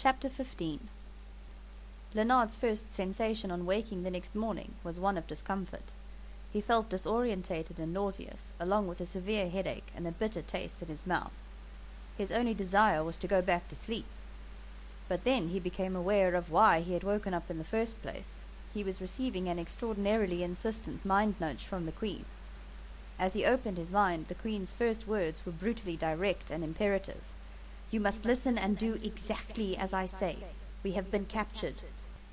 Chapter 15. Leonard's first sensation on waking the next morning was one of discomfort. He felt disorientated and nauseous, along with a severe headache and a bitter taste in his mouth. His only desire was to go back to sleep. But then he became aware of why he had woken up in the first place. He was receiving an extraordinarily insistent mind nudge from the Queen. As he opened his mind, the Queen's first words were brutally direct and imperative. "You must listen and do exactly as I say. We have been captured.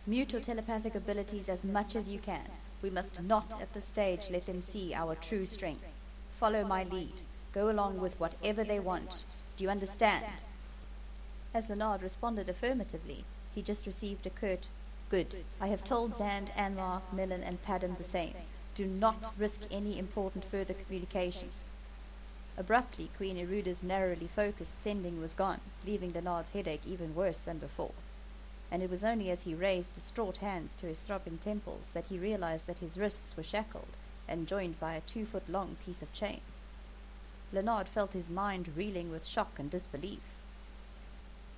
Mute your telepathic abilities as much as you can. We must not at this stage let them see our true strength. Follow my lead. Go along with whatever they want. Do you understand?" As Leonard responded affirmatively, he just received a curt, "Good. I have told Zand, Anwar, Millen, and Padam the same. Do not risk any important further communication." Abruptly, Queen Eruda's narrowly focused sending was gone, leaving Leonard's headache even worse than before. And it was only as he raised distraught hands to his throbbing temples that he realized that his wrists were shackled and joined by a 2-foot-long piece of chain. Leonard felt his mind reeling with shock and disbelief.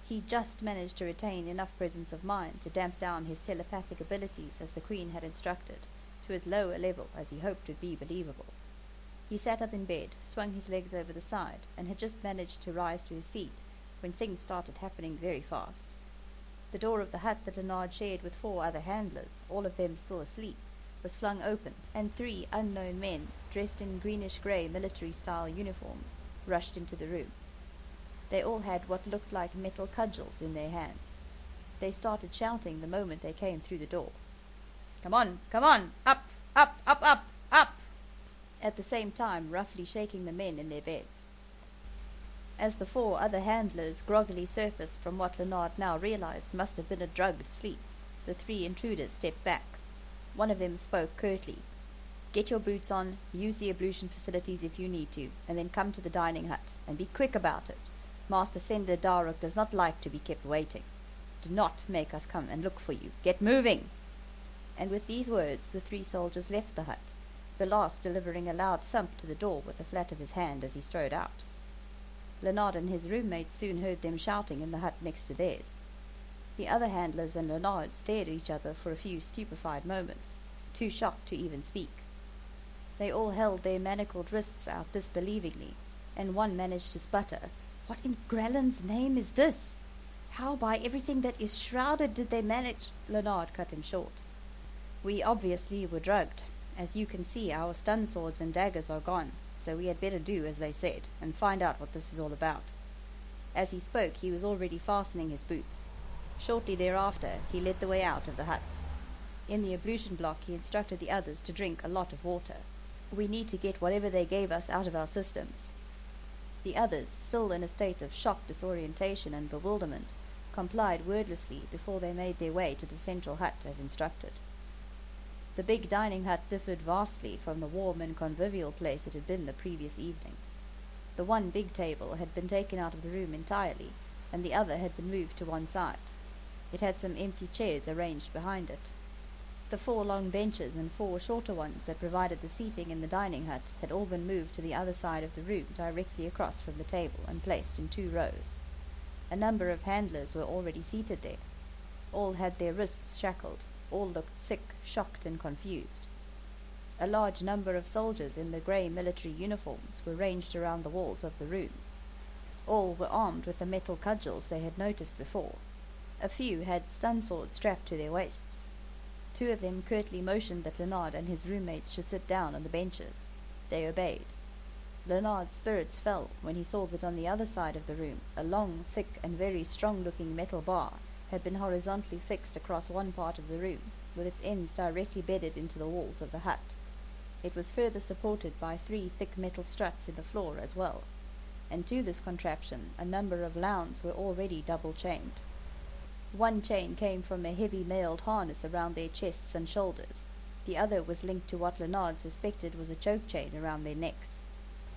He just managed to retain enough presence of mind to damp down his telepathic abilities as the Queen had instructed, to as low a level as he hoped would be believable. He sat up in bed, swung his legs over the side, and had just managed to rise to his feet when things started happening very fast. The door of the hut that Leonard shared with 4 other handlers, all of them still asleep, was flung open, and 3 unknown men, dressed in greenish-grey military-style uniforms, rushed into the room. They all had what looked like metal cudgels in their hands. They started shouting the moment they came through the door. Come on! Up! Up! Up! Up! Up!" At the same time roughly shaking the men in their beds. As the 4 other handlers groggily surfaced from what Leonard now realized must have been a drugged sleep, the 3 intruders stepped back. One of them spoke curtly. "Get your boots on, use the ablution facilities if you need to, and then come to the dining hut, and be quick about it. Master Sender Daruk does not like to be kept waiting. Do not make us come and look for you. Get moving!" And with these words the 3 soldiers left the hut, the last delivering a loud thump to the door with the flat of his hand as he strode out. Leonard and his roommate soon heard them shouting in the hut next to theirs. The other handlers and Leonard stared at each other for a few stupefied moments, too shocked to even speak. They all held their manacled wrists out disbelievingly, and one managed to sputter, "What in Grellan's name is this? How by everything that is shrouded did they manage—" Leonard cut him short. "We obviously were drugged. As you can see, our stun swords and daggers are gone, so we had better do as they said, and find out what this is all about." As he spoke, he was already fastening his boots. Shortly thereafter, he led the way out of the hut. In the ablution block, he instructed the others to drink a lot of water. "We need to get whatever they gave us out of our systems." The others, still in a state of shock, disorientation, and bewilderment, complied wordlessly before they made their way to the central hut as instructed. The big dining hut differed vastly from the warm and convivial place it had been the previous evening. The one big table had been taken out of the room entirely, and the other had been moved to one side. It had some empty chairs arranged behind it. The 4 long benches and 4 shorter ones that provided the seating in the dining hut had all been moved to the other side of the room directly across from the table and placed in 2 rows. A number of handlers were already seated there. All had their wrists shackled. All looked sick, shocked, and confused. A large number of soldiers in the grey military uniforms were ranged around the walls of the room. All were armed with the metal cudgels they had noticed before. A few had stun swords strapped to their waists. 2 of them curtly motioned that Leonard and his roommates should sit down on the benches. They obeyed. Leonard's spirits fell when he saw that on the other side of the room a long, thick, and very strong-looking metal bar had been horizontally fixed across one part of the room, with its ends directly bedded into the walls of the hut. It was further supported by 3 thick metal struts in the floor as well, and to this contraption a number of Lhounds were already double-chained. One chain came from a heavy mailed harness around their chests and shoulders. The other was linked to what Leonard suspected was a choke chain around their necks.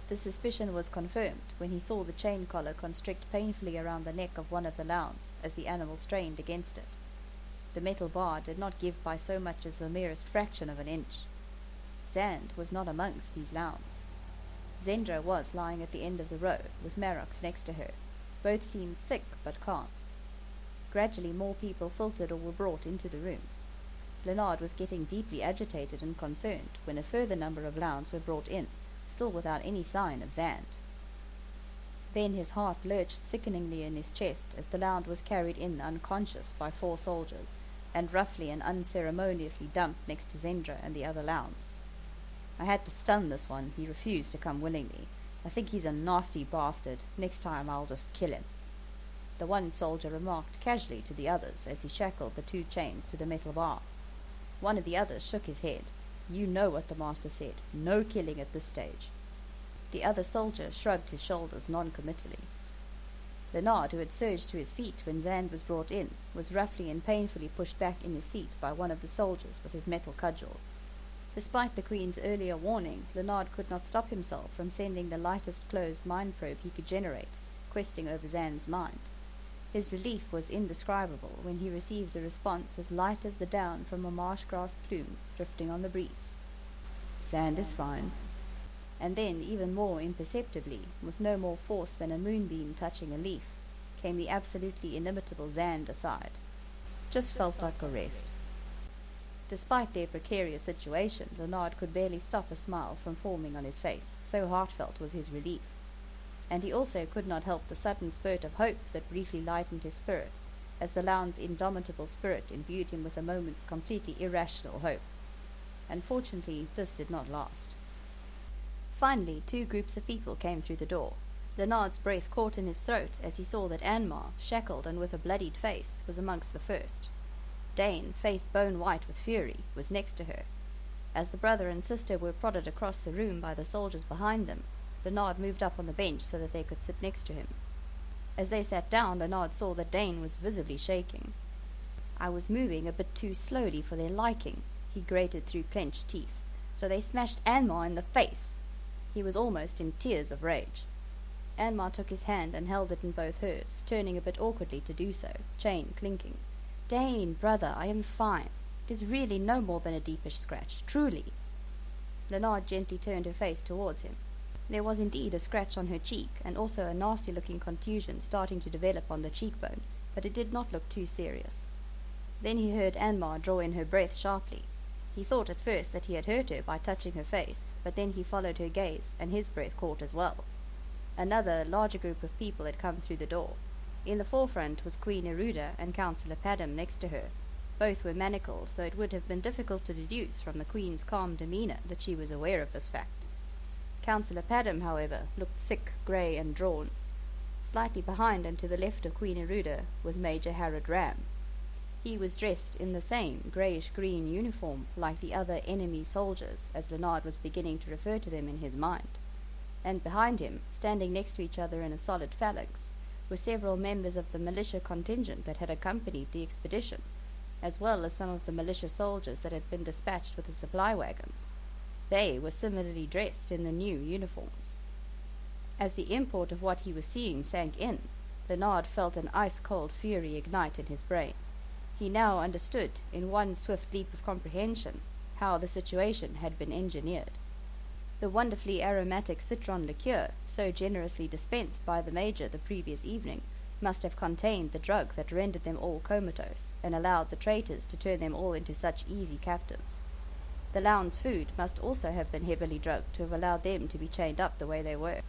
The suspicion was confirmed when he saw the chain collar constrict painfully around the neck of one of the Lhounds as the animal strained against it. The metal bar did not give by so much as the merest fraction of an inch. Zand was not amongst these Lhounds. Zendra was lying at the end of the row, with Marox next to her. Both seemed sick but calm. Gradually more people filtered or were brought into the room. Leonard was getting deeply agitated and concerned when a further number of Lounds were brought in, still without any sign of Zand. Then his heart lurched sickeningly in his chest as the Lound was carried in unconscious by 4 soldiers, and roughly and unceremoniously dumped next to Zendra and the other Lounds. I had to stun this one. He refused to come willingly. I think he's a nasty bastard. Next time I'll just kill him. The one soldier remarked casually to the others as he shackled the 2 chains to the metal bar. One of the others shook his head. You know what the master said. No killing at this stage. The other soldier shrugged his shoulders non-committally. Leonard, who had surged to his feet when Zand was brought in, was roughly and painfully pushed back in his seat by one of the soldiers with his metal cudgel. Despite the Queen's earlier warning, Leonard could not stop himself from sending the lightest closed mind probe he could generate, questing over Zand's mind. His relief was indescribable when he received a response as light as the down from a marsh grass plume drifting on the breeze. Zand is fine. And then, even more imperceptibly, with no more force than a moonbeam touching a leaf, came the absolutely inimitable Zand aside. Just felt like a rest. Despite their precarious situation, Leonard could barely stop a smile from forming on his face, so heartfelt was his relief. And he also could not help the sudden spurt of hope that briefly lightened his spirit, as the Lound's indomitable spirit imbued him with a moment's completely irrational hope. Unfortunately, this did not last. Finally, 2 groups of people came through the door. Leonard's breath caught in his throat as he saw that Anmar, shackled and with a bloodied face, was amongst the first. Dane, face bone-white with fury, was next to her. As the brother and sister were prodded across the room by the soldiers behind them, Leonard moved up on the bench so that they could sit next to him. As they sat down, Leonard saw that Dane was visibly shaking. I was moving a bit too slowly for their liking, he grated through clenched teeth, so they smashed Anmar in the face. He was almost in tears of rage. Anmar took his hand and held it in both hers, turning a bit awkwardly to do so, chain clinking. Dane, brother, I am fine. It is really no more than a deepish scratch, truly. Leonard gently turned her face towards him. There was indeed a scratch on her cheek, and also a nasty-looking contusion starting to develop on the cheekbone, but it did not look too serious. Then he heard Anmar draw in her breath sharply. He thought at first that he had hurt her by touching her face, but then he followed her gaze, and his breath caught as well. Another, larger group of people had come through the door. In the forefront was Queen Eruda and Councillor Padham next to her. Both were manacled, though it would have been difficult to deduce from the Queen's calm demeanour that she was aware of this fact. Councillor Padham, however, looked sick, grey, and drawn. Slightly behind and to the left of Queen Eruda was Major Harrod Ram. He was dressed in the same greyish-green uniform like the other enemy soldiers, as Leonard was beginning to refer to them in his mind. And behind him, standing next to each other in a solid phalanx, were several members of the militia contingent that had accompanied the expedition, as well as some of the militia soldiers that had been dispatched with the supply wagons. They were similarly dressed in the new uniforms. As the import of what he was seeing sank in, Leonard felt an ice-cold fury ignite in his brain. He now understood, in one swift leap of comprehension, how the situation had been engineered. The wonderfully aromatic citron liqueur, so generously dispensed by the Major the previous evening, must have contained the drug that rendered them all comatose, and allowed the traitors to turn them all into such easy captives. The Lounds' food must also have been heavily drugged to have allowed them to be chained up the way they were.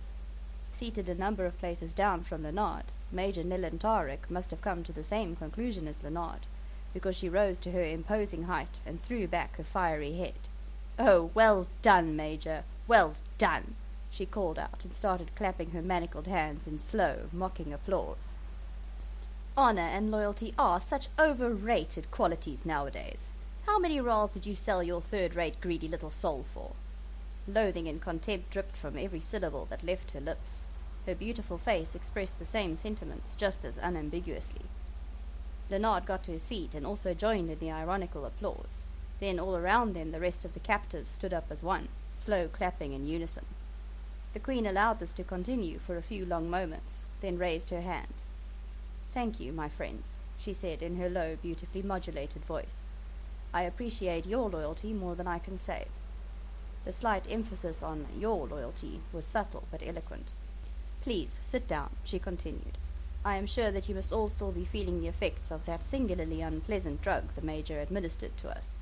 Seated a number of places down from Leonard, Major Nillan Tarek must have come to the same conclusion as Leonard, because she rose to her imposing height and threw back her fiery head. "Oh, well done, Major, well done!" she called out and started clapping her manacled hands in slow, mocking applause. "Honor and loyalty are such overrated qualities nowadays. How many rolls did you sell your third-rate greedy little soul for?" Loathing and contempt dripped from every syllable that left her lips. Her beautiful face expressed the same sentiments just as unambiguously. Leonard got to his feet and also joined in the ironical applause. Then all around them the rest of the captives stood up as one, slow clapping in unison. The Queen allowed this to continue for a few long moments, then raised her hand. "Thank you, my friends," she said in her low, beautifully modulated voice. "I appreciate your loyalty more than I can say." The slight emphasis on your loyalty was subtle but eloquent. "Please, sit down," she continued. I am sure that you must all still be feeling the effects of that singularly unpleasant drug the Major administered to us."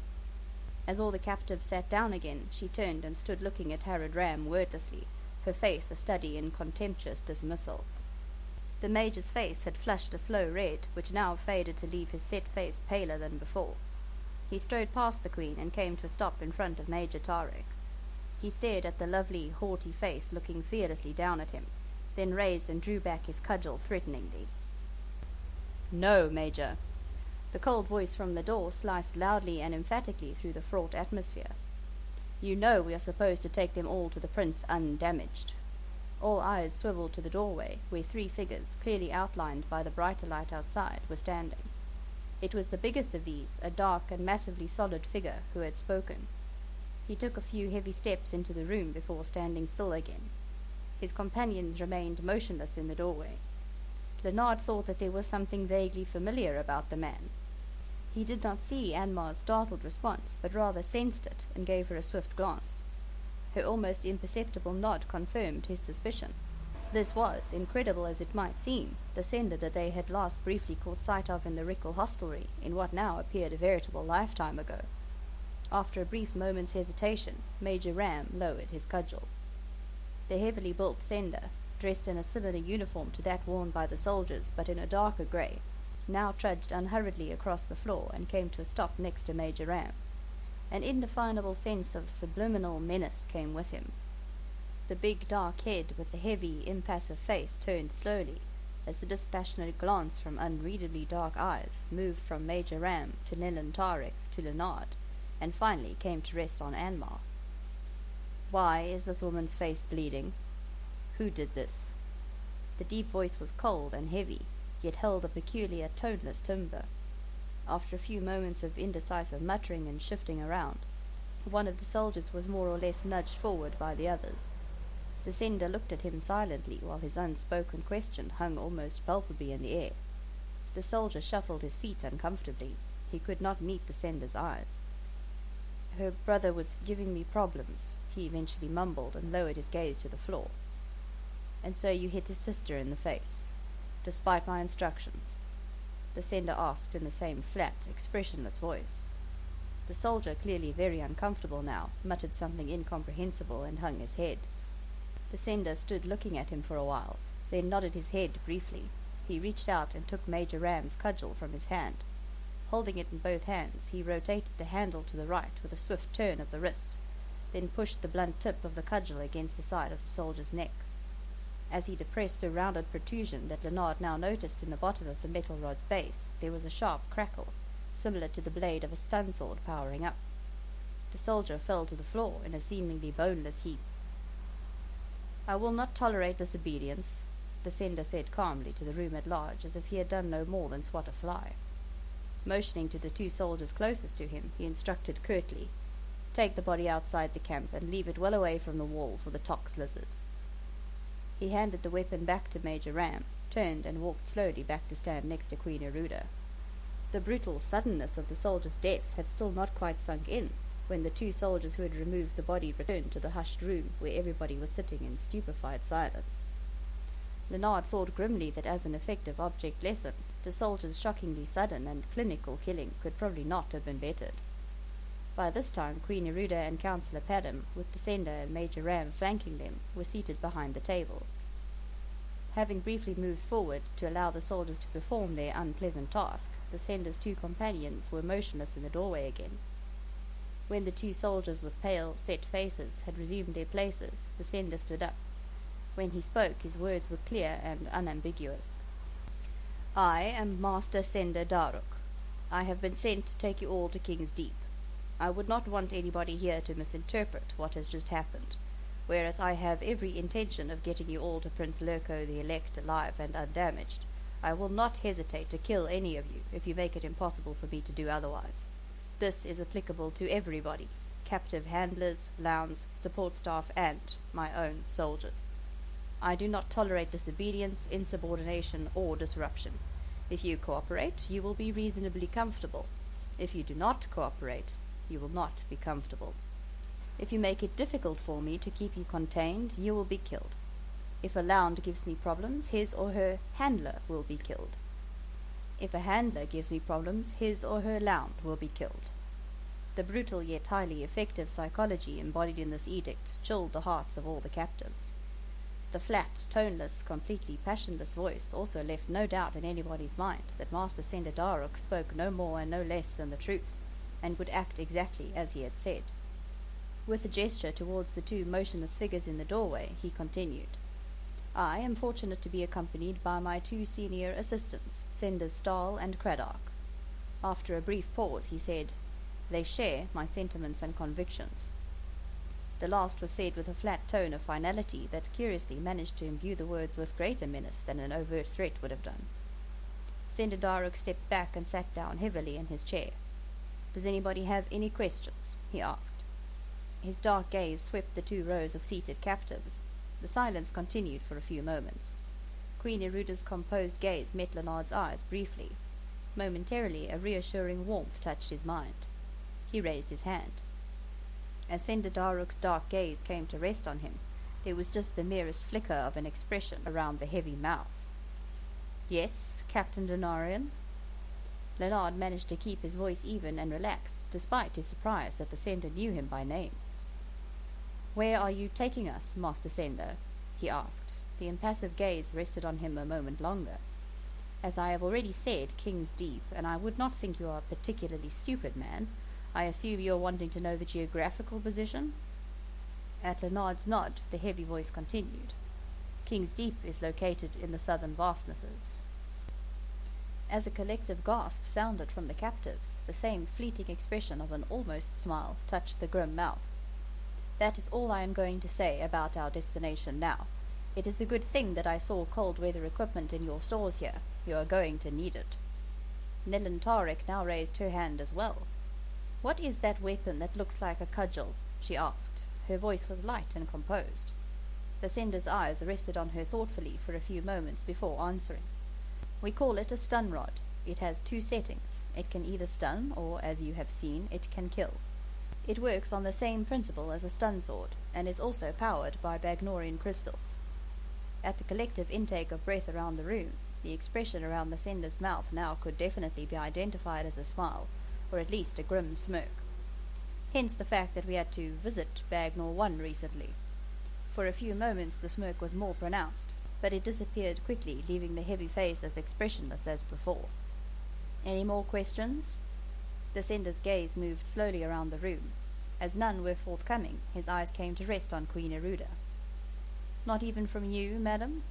As all the captives sat down again, she turned and stood looking at Harrod Ram wordlessly, her face a study in contemptuous dismissal. The Major's face had flushed a slow red, which now faded to leave his set face paler than before. He strode past the Queen and came to a stop in front of Major Tarek. He stared at the lovely, haughty face looking fearlessly down at him, then raised and drew back his cudgel threateningly. "No, Major." The cold voice from the door sliced loudly and emphatically through the fraught atmosphere. "You know we are supposed to take them all to the Prince undamaged." All eyes swiveled to the doorway, where 3 figures, clearly outlined by the brighter light outside, were standing. It was the biggest of these, a dark and massively solid figure, who had spoken. He took a few heavy steps into the room before standing still again. His companions remained motionless in the doorway. Leonard thought that there was something vaguely familiar about the man. He did not see Anmar's startled response, but rather sensed it, and gave her a swift glance. Her almost imperceptible nod confirmed his suspicion. This was, incredible as it might seem, the sender that they had last briefly caught sight of in the Rickle hostelry, in what now appeared a veritable lifetime ago. After a brief moment's hesitation, Major Ram lowered his cudgel. The heavily built sender, dressed in a similar uniform to that worn by the soldiers, but in a darker grey, now trudged unhurriedly across the floor and came to a stop next to Major Ram. An indefinable sense of subliminal menace came with him. The big dark head with the heavy, impassive face turned slowly, as the dispassionate glance from unreadably dark eyes moved from Major Ram to Leland Tarek to Leonard, and finally came to rest on Anmar. "Why is this woman's face bleeding? Who did this?" The deep voice was cold and heavy, yet held a peculiar toneless timbre. After a few moments of indecisive muttering and shifting around, one of the soldiers was more or less nudged forward by the others. The sender looked at him silently while his unspoken question hung almost palpably in the air. The soldier shuffled his feet uncomfortably. He could not meet the sender's eyes. "Her brother was giving me problems," he eventually mumbled, and lowered his gaze to the floor. "And so you hit his sister in the face, despite my instructions?" the sender asked in the same flat, expressionless voice. The soldier, clearly very uncomfortable now, muttered something incomprehensible and hung his head. The sender stood looking at him for a while, then nodded his head briefly. He reached out and took Major Ram's cudgel from his hand. Holding it in both hands, he rotated the handle to the right with a swift turn of the wrist, then pushed the blunt tip of the cudgel against the side of the soldier's neck. As he depressed a rounded protrusion that Leonard now noticed in the bottom of the metal rod's base, there was a sharp crackle, similar to the blade of a stun sword powering up. The soldier fell to the floor in a seemingly boneless heap. "I will not tolerate disobedience," the sender said calmly to the room at large, as if he had done no more than swat a fly. Motioning to the 2 soldiers closest to him, he instructed curtly, "Take the body outside the camp and leave it well away from the wall for the tox lizards." He handed the weapon back to Major Ram, turned and walked slowly back to stand next to Queen Eruda. The brutal suddenness of the soldier's death had still not quite sunk in, when the 2 soldiers who had removed the body returned to the hushed room where everybody was sitting in stupefied silence. Leonard thought grimly that as an effective object lesson, the soldier's shockingly sudden and clinical killing could probably not have been bettered. By this time Queen Eruda and Councillor Padham, with the sender and Major Ram flanking them, were seated behind the table. Having briefly moved forward to allow the soldiers to perform their unpleasant task, the sender's 2 companions were motionless in the doorway again. When the 2 soldiers with pale, set faces had resumed their places, the sender stood up. When he spoke, his words were clear and unambiguous. "I am Master Sender Daruk. I have been sent to take you all to King's Deep. I would not want anybody here to misinterpret what has just happened, whereas I have every intention of getting you all to Prince Lurko the Elect alive and undamaged. I will not hesitate to kill any of you if you make it impossible for me to do otherwise. This is applicable to everybody, captive handlers, Lhounds, support staff, and my own soldiers. I do not tolerate disobedience, insubordination, or disruption. If you cooperate, you will be reasonably comfortable. If you do not cooperate, you will not be comfortable. If you make it difficult for me to keep you contained, you will be killed. If a Lound gives me problems, his or her handler will be killed. If a handler gives me problems, his or her Lound will be killed. The brutal yet highly effective psychology embodied in this edict chilled the hearts of all the captives. The flat, toneless, completely passionless voice also left no doubt in anybody's mind that Master Sender Daruk spoke no more and no less than the truth, and would act exactly as he had said. With a gesture towards the two motionless figures in the doorway, he continued, I am fortunate to be accompanied by my two senior assistants, Senders Stahl and Craddock. After a brief pause, he said, They share my sentiments and convictions. The last was said with a flat tone of finality that curiously managed to imbue the words with greater menace than an overt threat would have done. Sender Daruk stepped back and sat down heavily in his chair. Does anybody have any questions? He asked. His dark gaze swept the two rows of seated captives. The silence continued for a few moments. Queen Eruda's composed gaze met Lennard's eyes briefly. Momentarily, a reassuring warmth touched his mind. He raised his hand. As Sender Daruk's dark gaze came to rest on him, there was just the merest flicker of an expression around the heavy mouth. Yes, Captain Denarian? Lennard managed to keep his voice even and relaxed, despite his surprise that the Sender knew him by name. Where are you taking us, Master Sender? He asked. The impassive gaze rested on him a moment longer. As I have already said, King's Deep, and I would not think you are a particularly stupid man. I assume you are wanting to know the geographical position? At Lennard's nod, the heavy voice continued. King's Deep is located in the southern vastnesses. As a collective gasp sounded from the captives, the same fleeting expression of an almost smile touched the grim mouth. That is all I am going to say about our destination now. It is a good thing that I saw cold weather equipment in your stores here. You are going to need it. Nellen Tarek now raised her hand as well. What is that weapon that looks like a cudgel? She asked. Her voice was light and composed. The Sender's eyes rested on her thoughtfully for a few moments before answering. We call it a stun rod. It has two settings. It can either stun, or, as you have seen, it can kill. It works on the same principle as a stun sword, and is also powered by Bagnorian crystals. At the collective intake of breath around the room, the expression around the Sender's mouth now could definitely be identified as a smile, or at least a grim smirk. Hence the fact that we had to visit Bagnor 1 recently. For a few moments the smirk was more pronounced, but it disappeared quickly, leaving the heavy face as expressionless as before. Any more questions? The Sender's gaze moved slowly around the room. As none were forthcoming, his eyes came to rest on Queen Eruda. Not even from you, madam?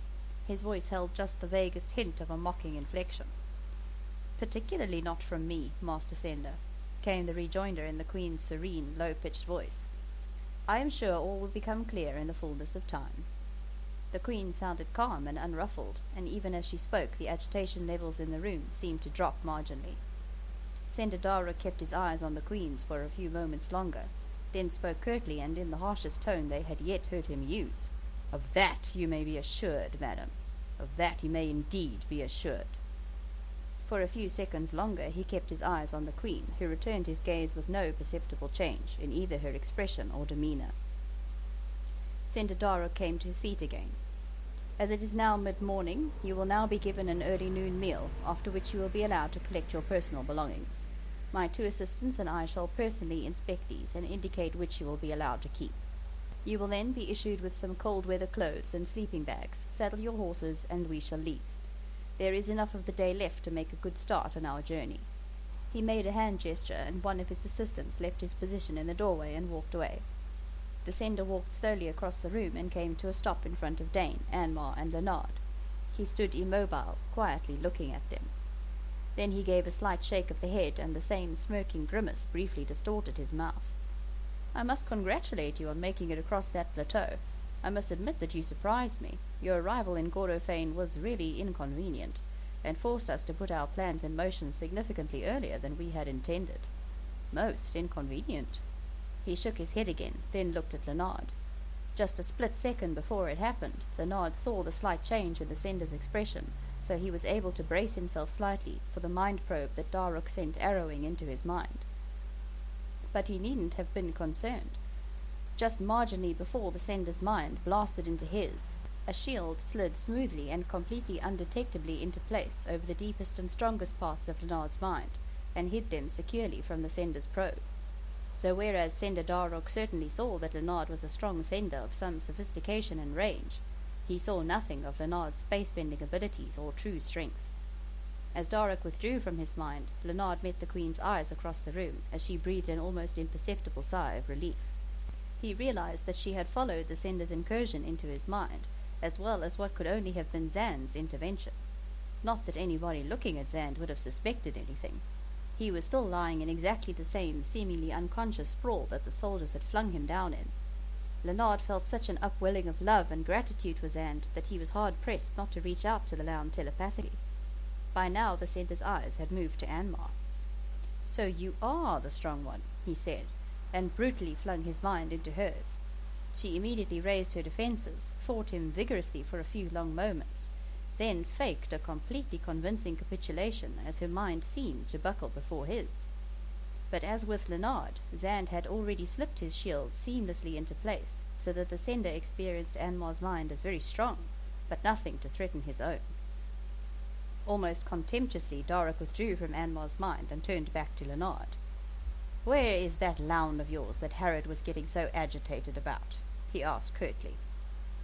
His voice held just the vaguest hint of a mocking inflection. Particularly not from me, Master Sender, came the rejoinder in the Queen's serene, low-pitched voice. I am sure all will become clear in the fullness of time. The Queen sounded calm and unruffled, and even as she spoke the agitation levels in the room seemed to drop marginally. Sender Daruk kept his eyes on the Queen's for a few moments longer, then spoke curtly and in the harshest tone they had yet heard him use. Of that you may be assured, madam. Of that you may indeed be assured. For a few seconds longer he kept his eyes on the Queen, who returned his gaze with no perceptible change in either her expression or demeanour. Sender Daruk came to his feet again. As it is now mid-morning, you will now be given an early noon meal, after which you will be allowed to collect your personal belongings. My two assistants and I shall personally inspect these and indicate which you will be allowed to keep. You will then be issued with some cold-weather clothes and sleeping bags. Saddle your horses, and we shall leave. There is enough of the day left to make a good start on our journey. He made a hand gesture, and one of his assistants left his position in the doorway and walked away. The Sender walked slowly across the room and came to a stop in front of Dane, Anmar, and Lennard. He stood immobile, quietly looking at them. Then he gave a slight shake of the head, and the same smirking grimace briefly distorted his mouth. I must congratulate you on making it across that plateau. I must admit that you surprised me. Your arrival in Gorofane was really inconvenient, and forced us to put our plans in motion significantly earlier than we had intended. Most inconvenient. He shook his head again, then looked at Lennard. Just a split second before it happened, Lennard saw the slight change in the Sender's expression, so he was able to brace himself slightly for the mind probe that Daruk sent arrowing into his mind. But he needn't have been concerned. Just marginally before the Sender's mind blasted into his, A shield slid smoothly and completely undetectably into place over the deepest and strongest parts of Lennard's mind, and hid them securely from the sender's probe. So whereas Sender Darroch certainly saw that Lennard was a strong sender of some sophistication and range, he saw nothing of Lennard's space-bending abilities or true strength. As Darroch withdrew from his mind, Lennard met the Queen's eyes across the room as she breathed an almost imperceptible sigh of relief. He realized that she had followed the sender's incursion into his mind, as well as what could only have been Zand's intervention. Not that anybody looking at Zand would have suspected anything. He was still lying in exactly the same seemingly unconscious sprawl that the soldiers had flung him down in. Lennard felt such an upwelling of love and gratitude for Zand that he was hard-pressed not to reach out to the Lound telepathically. By now the sender's eyes had moved to Anmar. "So you are the strong one," he said, and brutally flung his mind into hers. She immediately raised her defenses, fought him vigorously for a few long moments, then faked a completely convincing capitulation as her mind seemed to buckle before his. But as with Lennard, Zand had already slipped his shield seamlessly into place, so that the sender experienced Anmar's mind as very strong, but nothing to threaten his own. Almost contemptuously, Darroch withdrew from Anmar's mind and turned back to Lennard. "Where is that Lound of yours that Harrod was getting so agitated about?" he asked curtly.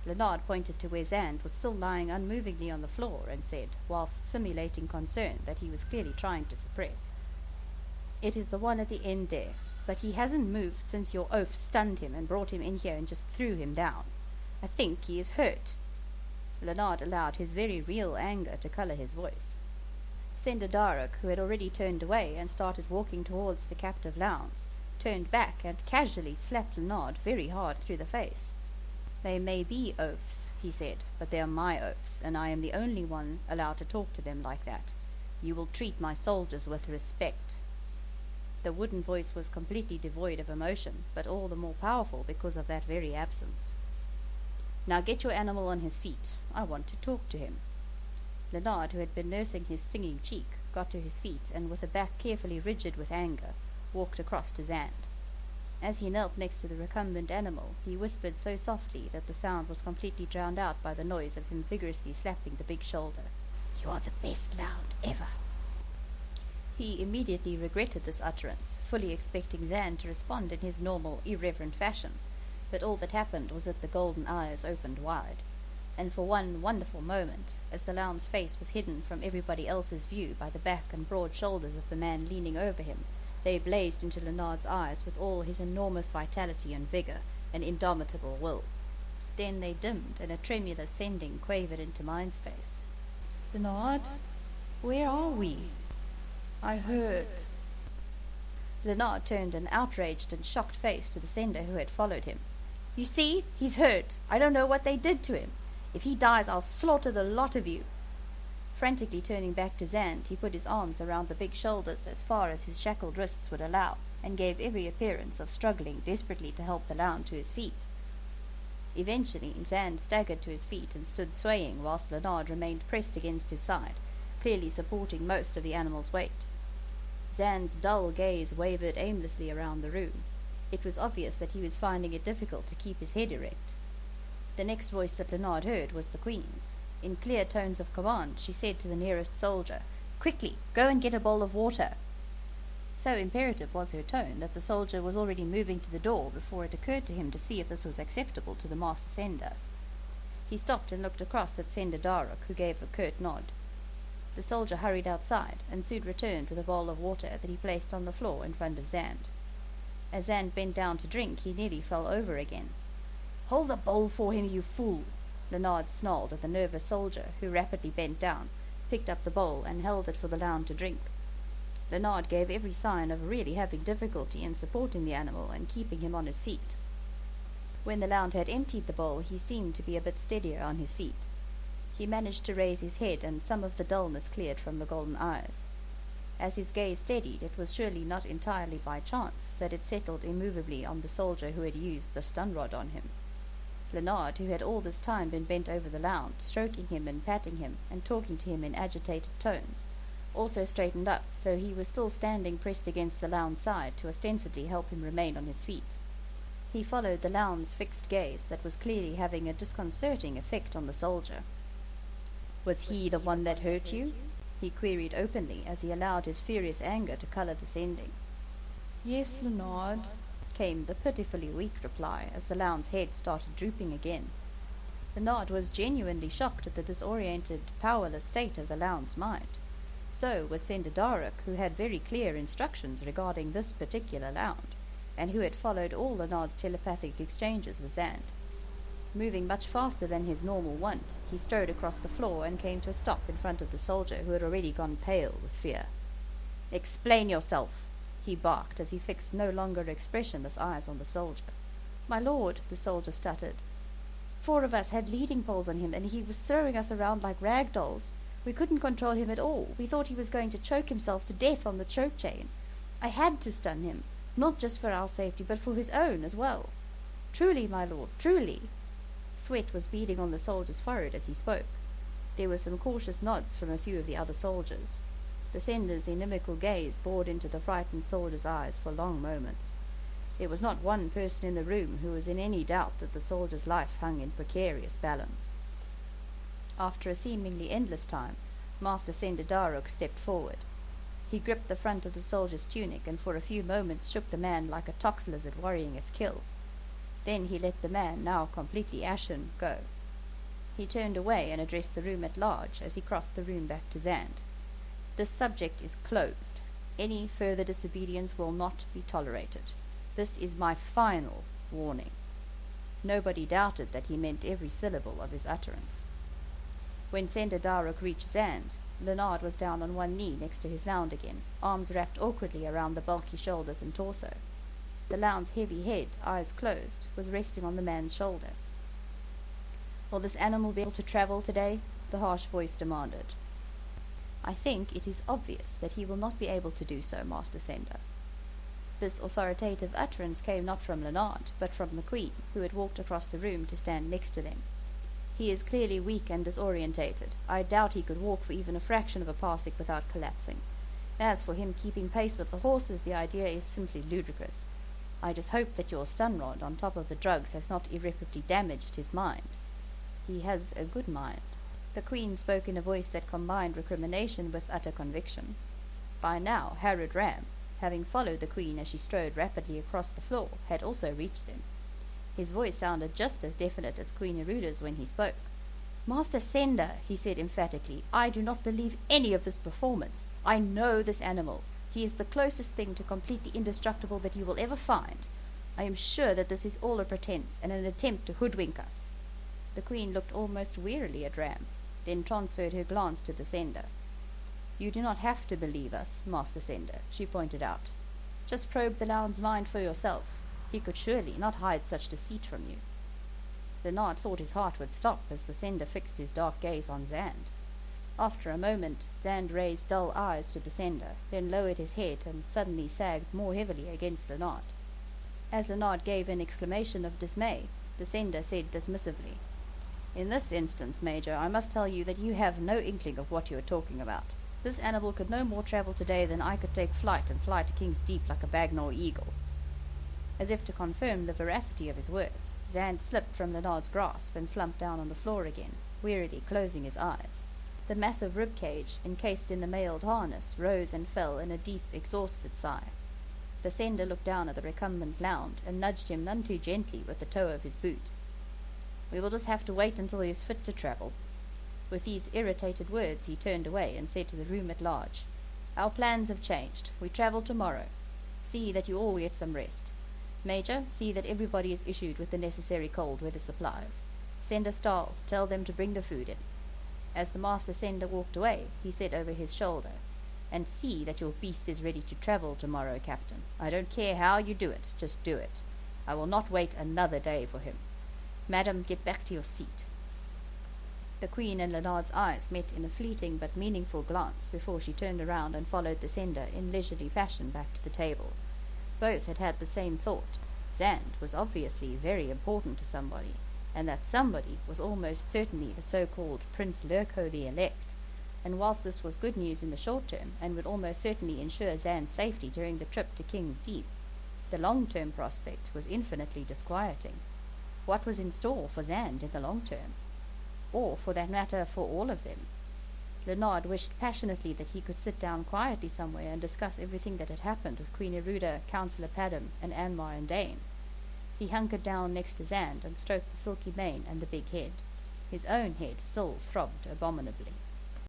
Lennard pointed to where Zand was still lying unmovingly on the floor and said, whilst simulating concern that he was clearly trying to suppress, "It is the one at the end there, but he hasn't moved since your oaf stunned him and brought him in here and just threw him down. I think he is hurt." Lennard allowed his very real anger to colour his voice. Sender Darroch, who had already turned away and started walking towards the captive Lounds, turned back and casually slapped Lennard very hard through the face. "They may be oafs," he said, "but they are my oafs, and I am the only one allowed to talk to them like that. You will treat my soldiers with respect." The wooden voice was completely devoid of emotion, but all the more powerful because of that very absence. "Now get your animal on his feet. I want to talk to him." Lennard, who had been nursing his stinging cheek, got to his feet, and with a back carefully rigid with anger, walked across to Zand. As he knelt next to the recumbent animal, he whispered so softly that the sound was completely drowned out by the noise of him vigorously slapping the big shoulder. "You are the best Lound ever." He immediately regretted this utterance, fully expecting Zand to respond in his normal, irreverent fashion, but all that happened was that the golden eyes opened wide, and for one wonderful moment, as the Lound's face was hidden from everybody else's view by the back and broad shoulders of the man leaning over him, they blazed into Lennard's eyes with all his enormous vitality and vigor and indomitable will. Then they dimmed, and a tremulous sending quavered into mind-space. "Lennard, where are we? I hurt." Lennard turned an outraged and shocked face to the sender who had followed him. "You see, he's hurt. I don't know what they did to him. If he dies, I'll slaughter the lot of you." Frantically turning back to Zand, he put his arms around the big shoulders as far as his shackled wrists would allow, and gave every appearance of struggling desperately to help the Lound to his feet. Eventually, Zand staggered to his feet and stood swaying, whilst Lennard remained pressed against his side, clearly supporting most of the animal's weight. Zand's dull gaze wavered aimlessly around the room. It was obvious that he was finding it difficult to keep his head erect. The next voice that Lennard heard was the Queen's. In clear tones of command, she said to the nearest soldier, "Quickly, go and get a bowl of water." So imperative was her tone that the soldier was already moving to the door before it occurred to him to see if this was acceptable to the master sender. He stopped and looked across at Sender Darroch, who gave a curt nod. The soldier hurried outside, and soon returned with a bowl of water that he placed on the floor in front of Zand. As Zand bent down to drink, he nearly fell over again. "Hold the bowl for him, you fool!" Lennard snarled at the nervous soldier, who rapidly bent down, picked up the bowl, and held it for the Lound to drink. Lennard gave every sign of really having difficulty in supporting the animal and keeping him on his feet. When the Lound had emptied the bowl, he seemed to be a bit steadier on his feet. He managed to raise his head, and some of the dullness cleared from the golden eyes. As his gaze steadied, it was surely not entirely by chance that it settled immovably on the soldier who had used the stun rod on him. Lennard, who had all this time been bent over the Lound, stroking him and patting him, and talking to him in agitated tones, also straightened up, though he was still standing pressed against the Lound's side to ostensibly help him remain on his feet. He followed the Lhound's fixed gaze that was clearly having a disconcerting effect on the soldier. "Was he the one that hurt you?" he queried openly as he allowed his furious anger to colour the sending. "Yes, Lhound," came the pitifully weak reply as the Lhound's head started drooping again. Lhound was genuinely shocked at the disoriented, powerless state of the Lhound's mind. So was Sender Daruk, who had very clear instructions regarding this particular Lhound, and who had followed all Lhound's telepathic exchanges with Zand. Moving much faster than his normal wont, he strode across the floor and came to a stop in front of the soldier, who had already gone pale with fear. "Explain yourself," he barked as he fixed no longer expressionless eyes on the soldier. "My lord," the soldier stuttered. "4 of us had leading poles on him, and he was throwing us around like rag dolls. We couldn't control him at all. We thought he was going to choke himself to death on the choke chain. I had to stun him, not just for our safety, but for his own as well. Truly, my lord, truly." Sweat was beading on the soldier's forehead as he spoke. There were some cautious nods from a few of the other soldiers. The sender's inimical gaze bored into the frightened soldier's eyes for long moments. There was not one person in the room who was in any doubt that the soldier's life hung in precarious balance. After a seemingly endless time, Master Sender Daruk stepped forward. He gripped the front of the soldier's tunic and for a few moments shook the man like a tox lizard worrying its kill. Then he let the man, now completely ashen, go. He turned away and addressed the room at large as he crossed the room back to Zand. "This subject is closed. Any further disobedience will not be tolerated. This is my final warning." Nobody doubted that he meant every syllable of his utterance. When Sender Daruk reached Zand, Lhound was down on one knee next to his Lhound again, arms wrapped awkwardly around the bulky shoulders and torso. The Lhound's heavy head, eyes closed, was resting on the man's shoulder. "Will this animal be able to travel today?" the harsh voice demanded. "I think it is obvious that he will not be able to do so, Master Sender." This authoritative utterance came not from Lhound, but from the Queen, who had walked across the room to stand next to them. "He is clearly weak and disorientated. I doubt he could walk for even a fraction of a parsec without collapsing. As for him keeping pace with the horses, the idea is simply ludicrous. I just hope that your stun rod on top of the drugs has not irreparably damaged his mind. He has a good mind." The Queen spoke in a voice that combined recrimination with utter conviction. By now, Harrod Ram, having followed the Queen as she strode rapidly across the floor, had also reached them. His voice sounded just as definite as Queen Eruda's when he spoke. "Master Sender," he said emphatically, "I do not believe any of this performance. I know this animal. He is the closest thing to completely indestructible that you will ever find. I am sure that this is all a pretense and an attempt to hoodwink us." The Queen looked almost wearily at Ram, then transferred her glance to the Sender. "You do not have to believe us, Master Sender," she pointed out. "Just probe the Lhound's mind for yourself. He could surely not hide such deceit from you." Lhound thought his heart would stop as the Sender fixed his dark gaze on Zand. After a moment, Zand raised dull eyes to the Sender, then lowered his head and suddenly sagged more heavily against Lhound. As Lhound gave an exclamation of dismay, the Sender said dismissively, "In this instance, Major, I must tell you that you have no inkling of what you are talking about. This animal could no more travel today than I could take flight and fly to King's Deep like a Bagnall eagle." As if to confirm the veracity of his words, Zand slipped from Lhound's grasp and slumped down on the floor again, wearily closing his eyes. The massive rib cage, encased in the mailed harness, rose and fell in a deep, exhausted sigh. The Sender looked down at the recumbent Lhound and nudged him none too gently with the toe of his boot. "We will just have to wait until he is fit to travel." With these irritated words he turned away and said to the room at large, "Our plans have changed. We travel tomorrow. See that you all get some rest. Major, see that everybody is issued with the necessary cold weather supplies. Send a stall. Tell them to bring the food in." As the Master Sender walked away, he said over his shoulder, "And see that your beast is ready to travel tomorrow, Captain. I don't care how you do it, just do it. I will not wait another day for him. Madam, get back to your seat." The Queen and Lhound's eyes met in a fleeting but meaningful glance before she turned around and followed the Sender in leisurely fashion back to the table. Both had had the same thought. Zand was obviously very important to somebody, and that somebody was almost certainly the so-called Prince Lurko the Elect, and whilst this was good news in the short term, and would almost certainly ensure Zand's safety during the trip to King's Deep, The long-term prospect was infinitely disquieting. What was in store for Zand in the long term? Or, for that matter, for all of them? Leonard wished passionately that he could sit down quietly somewhere and discuss everything that had happened with Queen Eruda, Councillor Padham, and Anmar and Dane. He hunkered down next to Zand and stroked the silky mane and the big head. His own head still throbbed abominably.